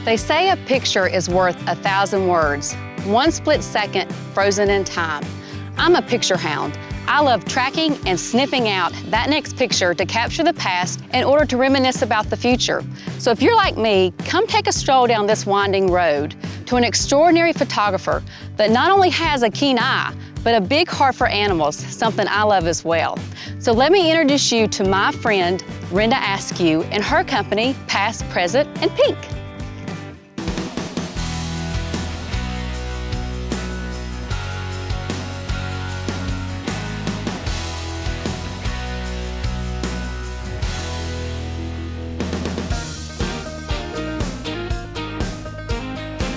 They say a picture is worth 1,000 words, one split second frozen in time. I'm a picture hound. I love tracking and sniffing out that next picture to capture the past in order to reminisce about the future. So if you're like me, come take a stroll down this winding road to an extraordinary photographer that not only has a keen eye, but a big heart for animals, something I love as well. So let me introduce you to my friend, Renda Askew, and her company, Past, Present, and Pink.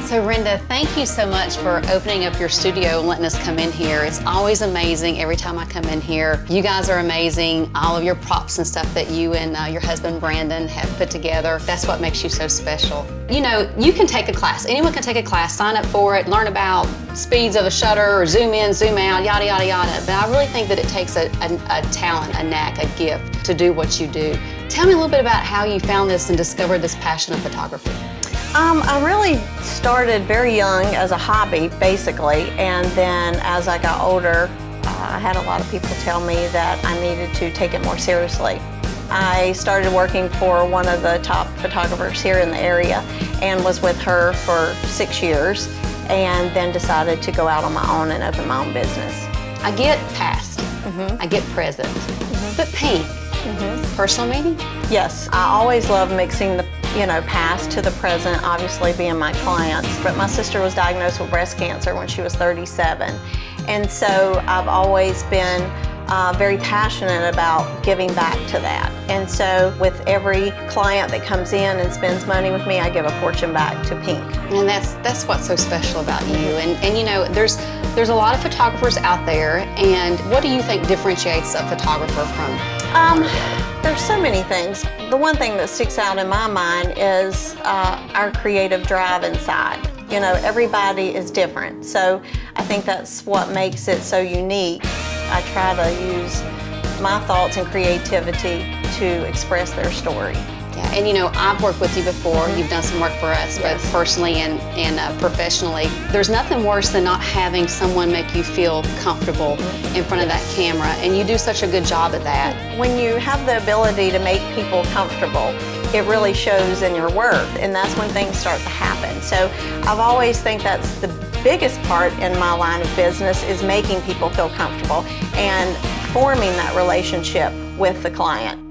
So Renda, thank you so much for opening up your studio and letting us come in here. It's always amazing every time I come in here. You guys are amazing. All of your props and stuff that you and your husband Brandon have put together, that's what makes you so special. You know, you can take a class. Anyone can take a class, sign up for it, learn about speeds of a shutter, or zoom in, zoom out, yada, yada, yada. But I really think that it takes a talent, a knack, a gift to do what you do. Tell me a little bit about how you found this and discovered this passion of photography. I really started very young as a hobby, basically, and then as I got older, I had a lot of people tell me that I needed to take it more seriously. I started working for one of the top photographers here in the area and was with her for 6 years, and then decided to go out on my own and open my own business. I get past, I get present, but Pink, personal meaning? Yes, I always love mixing the past to the present, obviously being my clients. But my sister was diagnosed with breast cancer when she was 37. And so I've always been very passionate about giving back to that. And so with every client that comes in and spends money with me, I give a portion back to Pink. And that's what's so special about you. And you know, there's a lot of photographers out there, and what do you think differentiates a photographer from? There's so many things. The one thing that sticks out in my mind is our creative drive inside. You know, everybody is different, so I think that's what makes it so unique. I try to use my thoughts and creativity to express their story. Yeah, and you know, I've worked with you before. You've done some work for us, both personally and professionally. There's nothing worse than not having someone make you feel comfortable in front of that camera, and you do such a good job at that. When you have the ability to make people comfortable, it really shows in your work, and that's when things start to happen. So I've always think that's the biggest part in my line of business, is making people feel comfortable and forming that relationship with the client.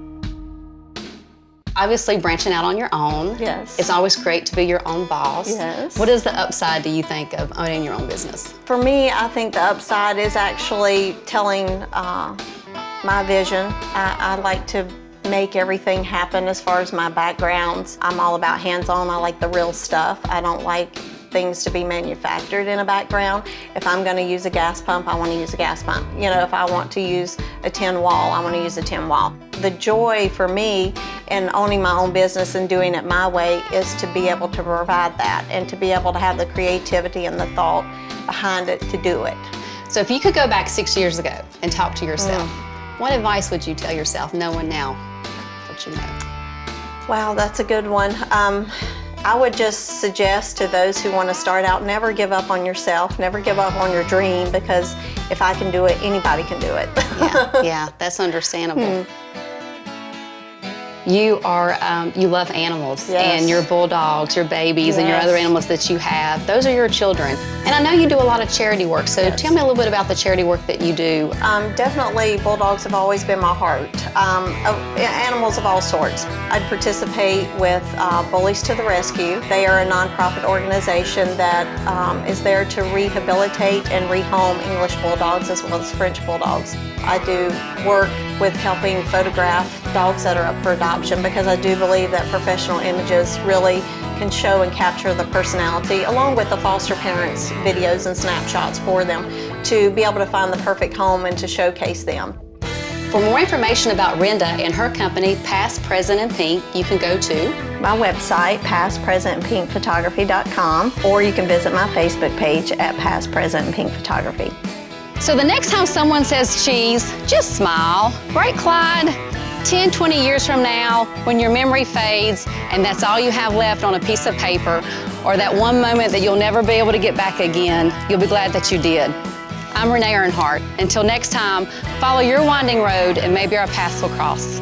Obviously, branching out on your own. Yes. It's always great to be your own boss. Yes. What is the upside, do you think, of owning your own business? For me, I think the upside is actually telling my vision. I like to make everything happen as far as my backgrounds. I'm all about hands-on. I like the real stuff. I don't like things to be manufactured in a background. If I'm going to use a gas pump, I want to use a gas pump. You know, if I want to use a tin wall, I want to use a tin wall. The joy for me in owning my own business and doing it my way is to be able to provide that and to be able to have the creativity and the thought behind it to do it. So if you could go back 6 years ago and talk to yourself, what advice would you tell yourself, knowing now what you know? Wow, that's a good one. I would just suggest to those who want to start out, never give up on yourself, never give up on your dream, because if I can do it, anybody can do it. Yeah, that's understandable. You love animals, and your bulldogs, your babies, and your other animals that you have. Those are your children. And I know you do a lot of charity work, so tell me a little bit about the charity work that you do. Definitely, bulldogs have always been my heart. Animals of all sorts. I'd participate with Bullies to the Rescue. They are a nonprofit organization that is there to rehabilitate and rehome English bulldogs as well as French bulldogs. I do work with helping photograph dogs that are up for adoption, because I do believe that professional images really can show and capture the personality, along with the foster parents' videos and snapshots for them, to be able to find the perfect home and to showcase them. For more information about Renda and her company, Past, Present, and Pink, you can go to my website, pastpresentandpinkphotography.com, or you can visit my Facebook page at Past, Present, and Pink Photography. So the next time someone says cheese, just smile. Right, Clyde? 10, 20 years from now, when your memory fades and that's all you have left on a piece of paper, or that one moment that you'll never be able to get back again, you'll be glad that you did. I'm Rene Earnhardt. Until next time, follow your winding road and maybe our paths will cross.